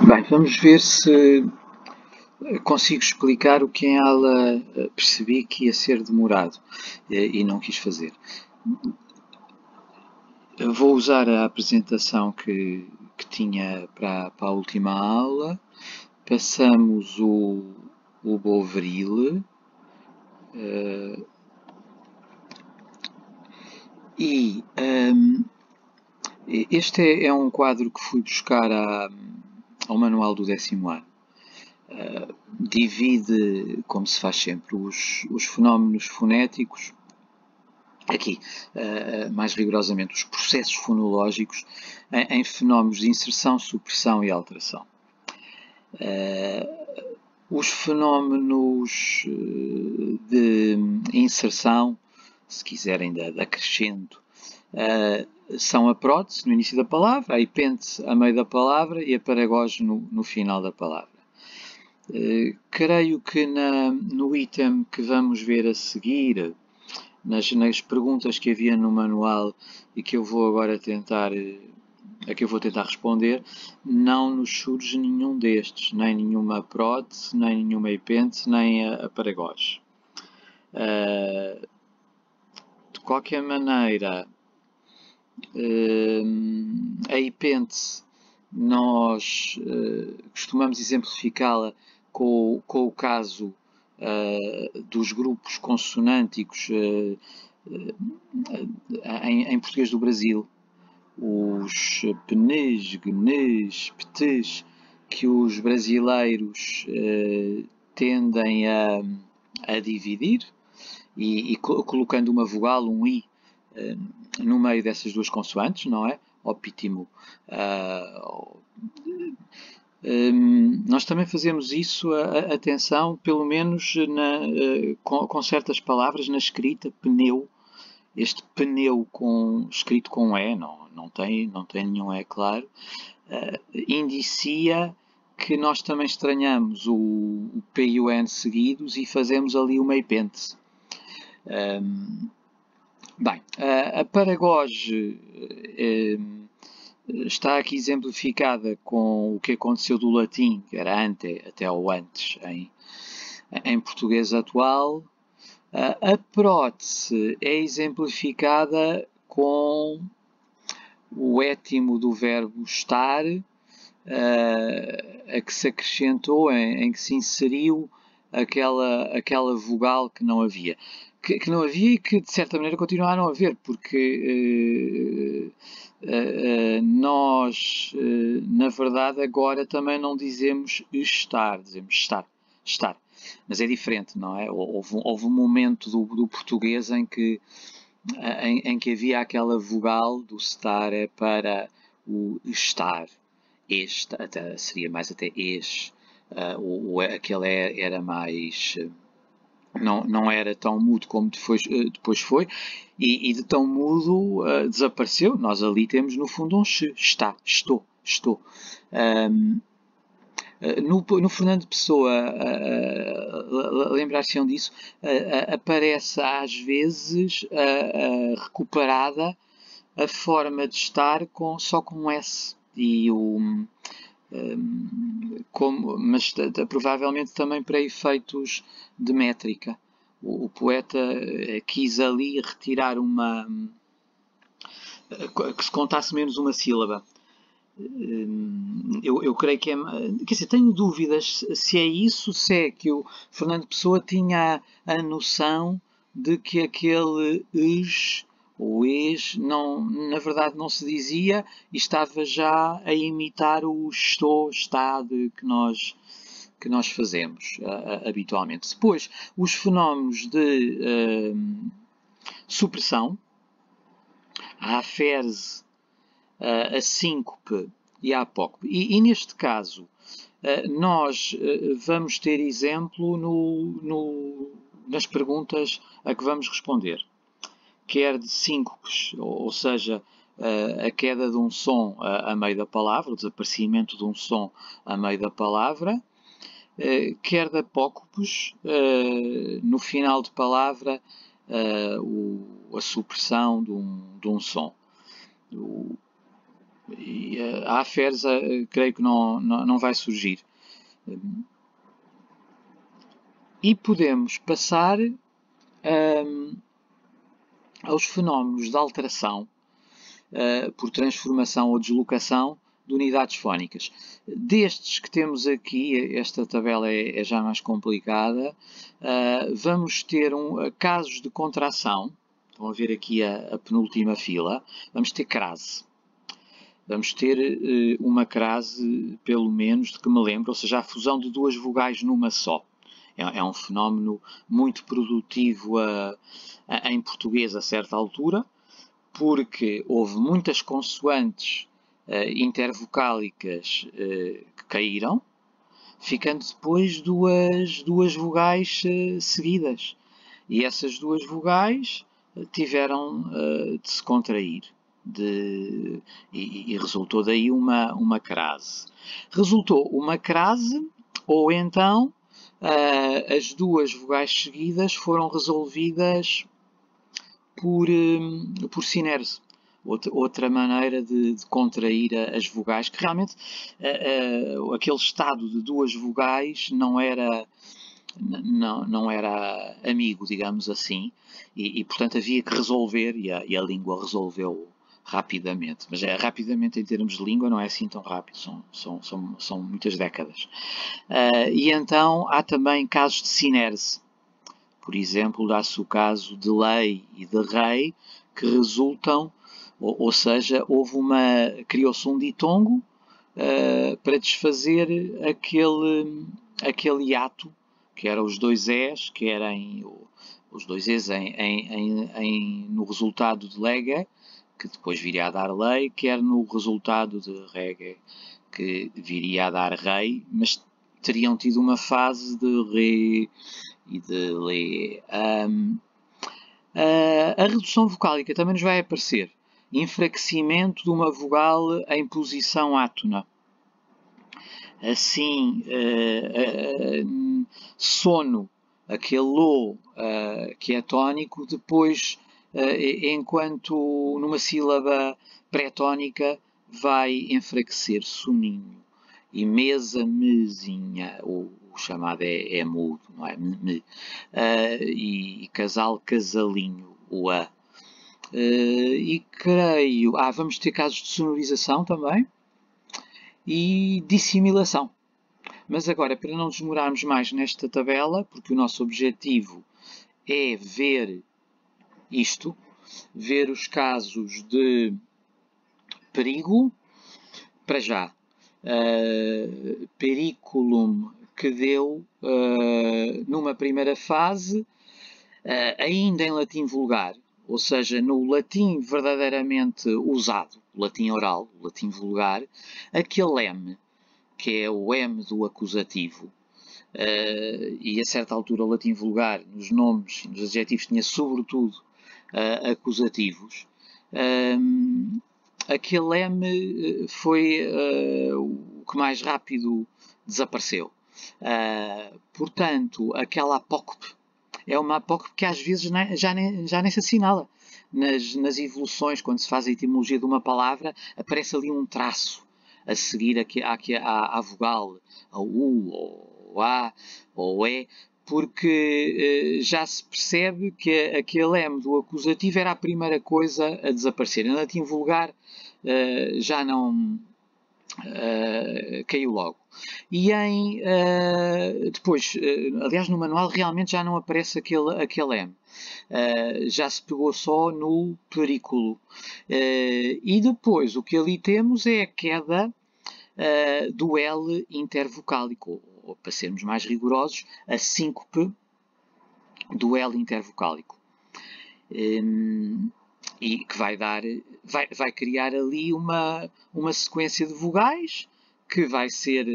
Bem, vamos ver se consigo explicar o que em aula percebi que ia ser demorado e não quis fazer. Eu vou usar a apresentação que tinha para a última aula. Passamos o Bovril e este é um quadro que fui buscar ao manual do 10º ano. Divide, como se faz sempre, os fenómenos fonéticos, aqui, mais rigorosamente, os processos fonológicos, em fenómenos de inserção, supressão e alteração. Os fenómenos de inserção, se quiserem, de acrescento, são a prótese no início da palavra, a epêntese a meio da palavra e a paragoge no final da palavra. Creio que no item que vamos ver a seguir, nas perguntas que havia no manual e que eu vou agora tentar responder, não nos surge nenhum destes, nem nenhuma prótese, nem nenhuma epêntese, nem a paragoge. De qualquer maneira, a epêntese nós costumamos exemplificá-la com o caso dos grupos consonânticos em português do Brasil, os penes, gnes, ptes, que os brasileiros tendem a dividir e colocando uma vogal, um i, no meio dessas duas consoantes, não é? Opítimo. Nós também fazemos isso, atenção, pelo menos com certas palavras na escrita, pneu. Este pneu escrito com E, não tem nenhum E, claro, indicia que nós também estranhamos o P e o N seguidos e fazemos ali uma epêntese. Bem, a paragoge está aqui exemplificada com o que aconteceu do latim, que era ante, até ao antes, em português atual. A prótese é exemplificada com o étimo do verbo estar, a que se acrescentou, em que se inseriu aquela vogal que não havia. Que não havia e que, de certa maneira, continua a não haver, porque nós, na verdade, agora também não dizemos estar, dizemos estar. Mas é diferente, não é? Houve um momento do português em que havia aquela vogal do estar para o estar. Este, até, seria mais até aquele era mais... Não era tão mudo como depois foi, e de tão mudo desapareceu. Nós ali temos, no fundo, um se. Estou. No Fernando Pessoa, lembrar-se disso, aparece às vezes recuperada a forma de estar só com um S. Mas provavelmente também para efeitos de métrica. O poeta quis ali retirar que se contasse menos uma sílaba. Eu creio que é... Quer dizer, tenho dúvidas se é isso, se é que o Fernando Pessoa tinha a noção de que aquele o ex, na verdade não se dizia e estava já a imitar o está que nós fazemos habitualmente. Depois, os fenómenos de supressão, a aférese, a síncope e a apócope. E neste caso, nós vamos ter exemplo nas perguntas a que vamos responder. Quer de síncopes, ou seja, a queda de um som a meio da palavra, o desaparecimento de um som a meio da palavra, quer de apócopes, no final de palavra, a supressão de um som. E a aferes, creio que não vai surgir. E podemos passar aos fenómenos de alteração por transformação ou deslocação de unidades fónicas. Destes que temos aqui, esta tabela é já mais complicada, vamos ter casos de contração. Estão a ver aqui a penúltima fila. Vamos ter crase. Vamos ter uma crase, pelo menos, de que me lembro, ou seja, a fusão de duas vogais numa só. É um fenómeno muito produtivo em português a certa altura, porque houve muitas consoantes intervocálicas que caíram, ficando depois duas vogais seguidas. E essas duas vogais tiveram de se contrair. E resultou daí uma crase. Resultou uma crase, ou então as duas vogais seguidas foram resolvidas por sinerse. Outra maneira de contrair as vogais, que realmente aquele estado de duas vogais não era amigo, digamos assim, e portanto havia que resolver, e a língua resolveu rapidamente. Mas rapidamente em termos de língua não é assim tão rápido, são muitas décadas. E então há também casos de sinerse. Por exemplo, dá-se o caso de lei e de rei que resultam, ou seja, criou-se um ditongo para desfazer aquele hiato, que eram os dois Es, que eram os dois Es no resultado de lega, que depois viria a dar lei, quer no resultado de rega, que viria a dar rei, mas teriam tido uma fase de re e de lê. A redução vocálica também nos vai aparecer. Enfraquecimento de uma vogal em posição átona. Assim, sono, aquele lo que é tónico, depois, enquanto numa sílaba pré-tónica, vai enfraquecer soninho. E mesa, mesinha, o chamado é mudo, não é? E casal, casalinho, o a. E creio... vamos ter casos de sonorização também e dissimilação. Mas agora, para não demorarmos mais nesta tabela, porque o nosso objetivo é ver isto, ver os casos de perigo, para já, periculum que deu numa primeira fase, ainda em latim vulgar, ou seja, no latim verdadeiramente usado, o latim oral, o latim vulgar, aquele M, que é o M do acusativo, e a certa altura o latim vulgar, nos nomes e nos adjetivos, tinha sobretudo acusativos. Aquele M foi o que mais rápido desapareceu. Portanto, aquela apócope é uma apócope que às vezes já nem se assinala. Nas evoluções, quando se faz a etimologia de uma palavra, aparece ali um traço a seguir à vogal, ao U, ou A, ou E, porque já se percebe que aquele M do acusativo era a primeira coisa a desaparecer. Em latim vulgar já não caiu logo. E depois, aliás, no manual realmente já não aparece aquele M. Já se pegou só no perículo. E depois o que ali temos é a queda do L intervocálico, ou para sermos mais rigorosos, a síncope do L intervocálico. E que vai criar ali uma sequência de vogais que vai ser,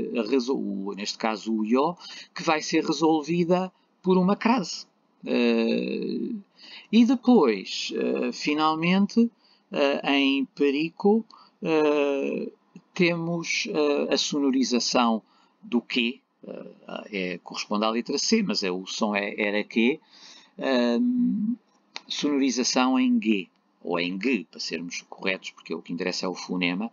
neste caso o ió, que vai ser resolvida por uma crase. E depois, finalmente, em perico, temos a sonorização do Q, corresponde à letra C, mas o som era Q, sonorização em G. ou em g, para sermos corretos, porque o que interessa é o fonema,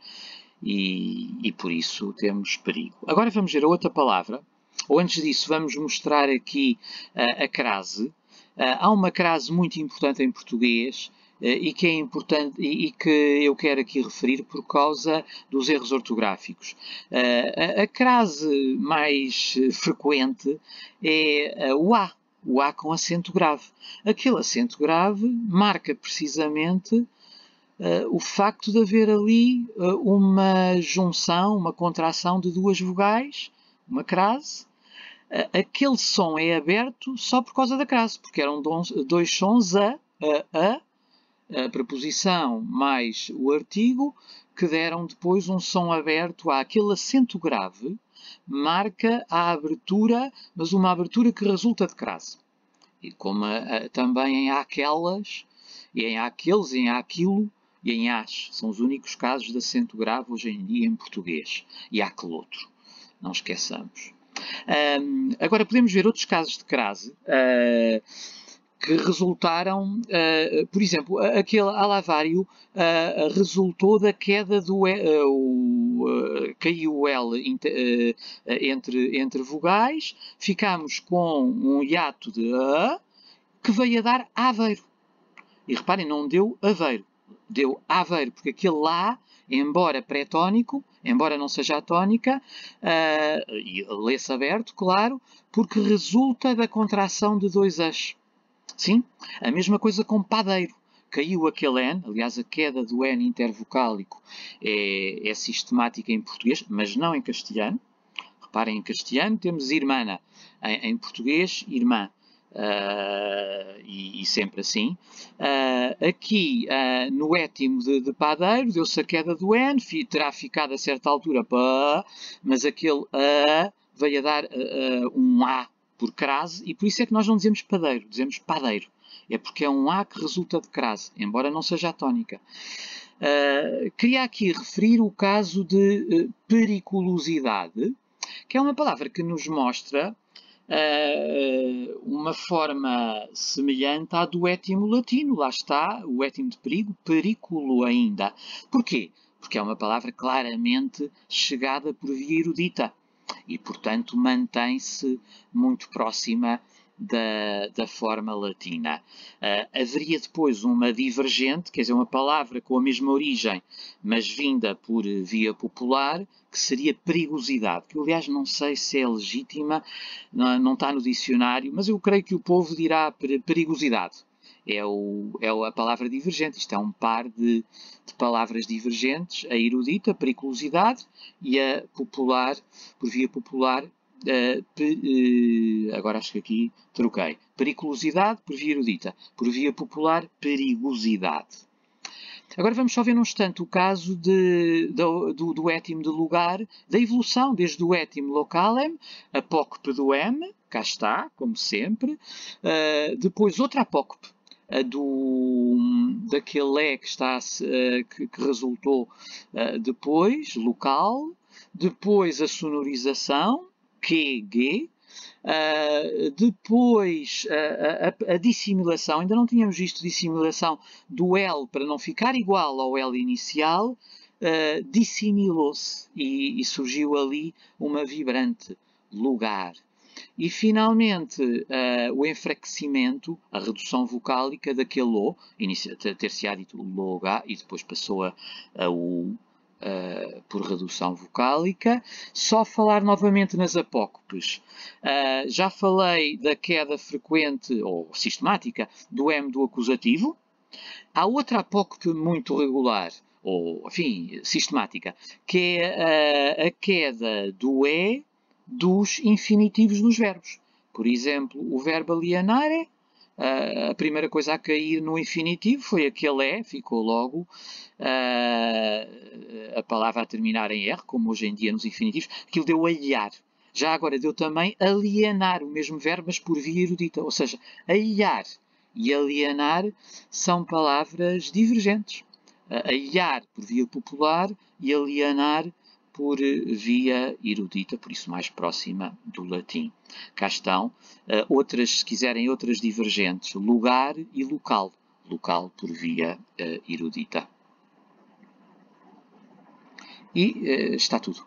e por isso temos perigo. Agora vamos ver a outra palavra, ou antes disso vamos mostrar aqui a crase. Há uma crase muito importante em português, e que é importante e que eu quero aqui referir por causa dos erros ortográficos. A crase mais frequente é o A com acento grave. Aquele acento grave marca precisamente o facto de haver ali uma junção, uma contração de duas vogais, uma crase. Aquele som é aberto só por causa da crase, porque eram dois sons a preposição mais o artigo, que deram depois um som aberto àquele acento grave, marca a abertura, mas uma abertura que resulta de crase. E como também em aquelas, e em aqueles, e em aquilo, e em as. São os únicos casos de acento grave hoje em dia em português. E há aquele outro. Não esqueçamos. Agora podemos ver outros casos de crase que resultaram, por exemplo, aquele alavário resultou da queda do caiu o L entre vogais, ficámos com um hiato de A que veio a dar Aveiro. E reparem, não deu Aveiro, deu Aveiro, porque aquele lá, embora pré-tónico, embora não seja a tónica, e lê-se aberto, claro, porque resulta da contração de dois As. Sim? A mesma coisa com padeiro. Caiu aquele N, aliás, a queda do N intervocálico é sistemática em português, mas não em castelhano. Reparem, em castelhano temos irmana, em português, irmã. E sempre assim. Aqui, no étimo de padeiro, deu-se a queda do N, terá ficado a certa altura pá, mas aquele A veio a dar um A por crase, e por isso é que nós não dizemos padeiro, dizemos padeiro. É porque é um A que resulta de crase, embora não seja a tónica. Queria aqui referir o caso de periculosidade, que é uma palavra que nos mostra uma forma semelhante à do étimo latino. Lá está, o étimo de perigo, periculo ainda. Porquê? Porque é uma palavra claramente chegada por via erudita e, portanto, mantém-se muito próxima da forma latina. Haveria depois uma divergente, quer dizer, uma palavra com a mesma origem, mas vinda por via popular, que seria perigosidade, que eu, aliás, não sei se é legítima, não está no dicionário, mas eu creio que o povo dirá perigosidade. É a palavra divergente. Isto é um par de palavras divergentes, a erudita, periculosidade, e a popular, por via popular, agora acho que aqui troquei. Periculosidade por via erudita. Por via popular, perigosidade. Agora vamos só ver num instante o caso do étimo de lugar, da evolução desde o étimo localem, apócope do M, cá está, como sempre. Depois outra apócope, daquele E que resultou depois, local. Depois a sonorização, Q, G. Depois a dissimulação, ainda não tínhamos visto dissimulação do L para não ficar igual ao L inicial, dissimulou-se e surgiu ali uma vibrante, lugar. E finalmente o enfraquecimento, a redução vocálica daquele O, ter-se-á dito loga e depois passou a U, por redução vocálica. Só falar novamente nas apócopes. Já falei da queda frequente ou sistemática do M do acusativo. Há outra apócope muito regular, ou, enfim, sistemática, que é a queda do E dos infinitivos nos verbos. Por exemplo, o verbo alienare, a primeira coisa a cair no infinitivo foi aquele ficou logo a palavra a terminar em R, como hoje em dia nos infinitivos. Aquilo deu aliar. Já agora deu também alienar, o mesmo verbo, mas por via erudita. Ou seja, aliar e alienar são palavras divergentes. Aliar por via popular e alienar por via erudita, por isso mais próxima do latim. Cá estão outras, se quiserem, outras divergentes, lugar e local. local por via erudita. E está tudo.